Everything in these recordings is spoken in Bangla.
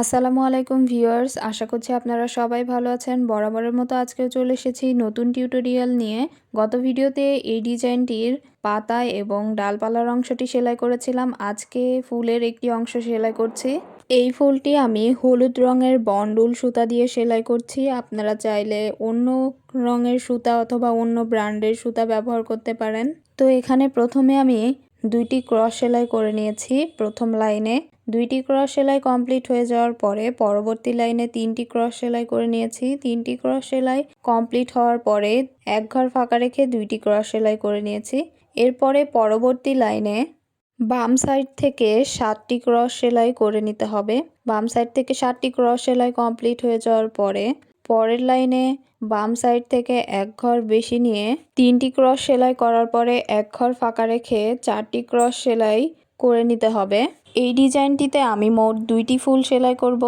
আসসালামু আলাইকুম ভিউয়ার্স, আশা করছি আপনারা সবাই ভালো আছেন। বরাবরের মতো আজকেও চলে এসেছি নতুন টিউটোরিয়াল নিয়ে। গত ভিডিওতে এই ডিজাইনটির পাতায় এবং ডালপালার অংশটি সেলাই করেছিলাম। আজকে ফুলের একটি অংশ সেলাই করছি। এই ফুলটি আমি হলুদ রঙের বন্ডুল সুতা দিয়ে সেলাই করছি। আপনারা চাইলে অন্য রঙের সুতা অথবা অন্য ব্র্যান্ডের সুতা ব্যবহার করতে পারেন। তো এখানে প্রথমে আমি 2টি ক্রস সেলাই করে নিয়েছি। প্রথম লাইনে 2টি ক্রস সেলাই কমপ্লিট হয়ে যাওয়ার পরে পরবর্তী লাইনে 3টি ক্রস সেলাই করে নিয়েছি। 3টি ক্রস সেলাই কমপ্লিট হওয়ার পরে এক ঘর ফাঁকা রেখে 2টি ক্রস সেলাই করে নিয়েছি। এরপরে পরবর্তী লাইনে বাম সাইড থেকে 7টি ক্রস সেলাই করে নিতে হবে। বাম সাইড থেকে 7টি ক্রস সেলাই কমপ্লিট হয়ে যাওয়ার পরে পরের লাইনে বাম সাইড থেকে এক ঘর বেশি নিয়ে 3টি ক্রস সেলাই করার পরে এক ঘর ফাঁকা রেখে 4টি ক্রস সেলাই করে নিতে হবে। এই ডিজাইনটিতে আমি মোট 2টি ফুল সেলাই করব।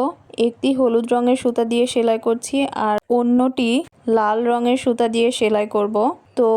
একটি হলুদ রঙের সুতা দিয়ে সেলাই করছি আর অন্যটি লাল রঙের সুতা দিয়ে সেলাই করব। তো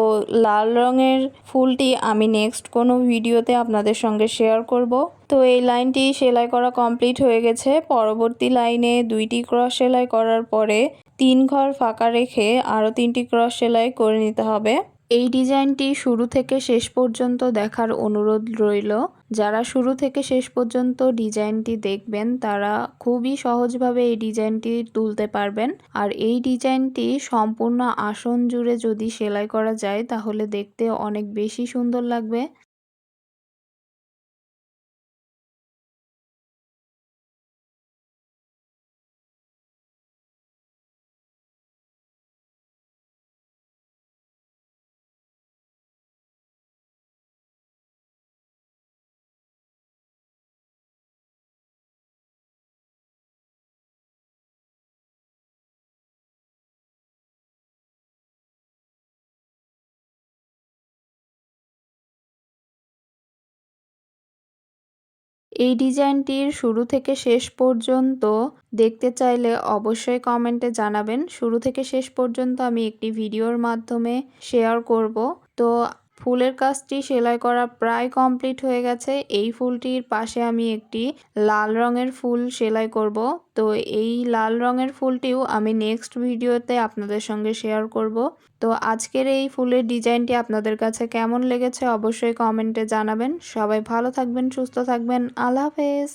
লাল রঙের ফুলটি আমি নেক্সট কোনো ভিডিওতে আপনাদের সঙ্গে শেয়ার করব। তো এই লাইনটি সেলাই করা কমপ্লিট হয়ে গেছে। পরবর্তী লাইনে 2টি ক্রস সেলাই করার পরে 3 ঘর ফাঁকা রেখে আরও 3টি ক্রস সেলাই করে নিতে হবে। এই ডিজাইনটি শুরু থেকে শেষ পর্যন্ত দেখার অনুরোধ রইল। যারা শুরু থেকে শেষ পর্যন্ত ডিজাইনটি দেখবেন তারা খুবই সহজভাবে এই ডিজাইনটি তুলতে পারবেন। আর এই ডিজাইনটি সম্পূর্ণ আসন জুড়ে যদি সেলাই করা যায় তাহলে দেখতে অনেক বেশি সুন্দর লাগবে। এই ডিজাইনটির শুরু থেকে শেষ পর্যন্ত দেখতে চাইলে অবশ্যই কমেন্টে জানাবেন। শুরু থেকে শেষ পর্যন্ত আমি একটি ভিডিওর মাধ্যমে শেয়ার করব। তো ফুলের কাজটি সেলাই করা প্রায় কমপ্লিট হয়ে গেছে। এই ফুলটির পাশে আমি একটি লাল রঙের ফুল সেলাই করব। তো এই লাল রঙের ফুলটিও আমি নেক্সট ভিডিওতে আপনাদের সঙ্গে শেয়ার করব। তো আজকের এই ফুলের ডিজাইনটি আপনাদের কাছে কেমন লেগেছে অবশ্যই কমেন্টে জানাবেন। সবাই ভালো থাকবেন, সুস্থ থাকবেন। আল্লাহ হাফেজ।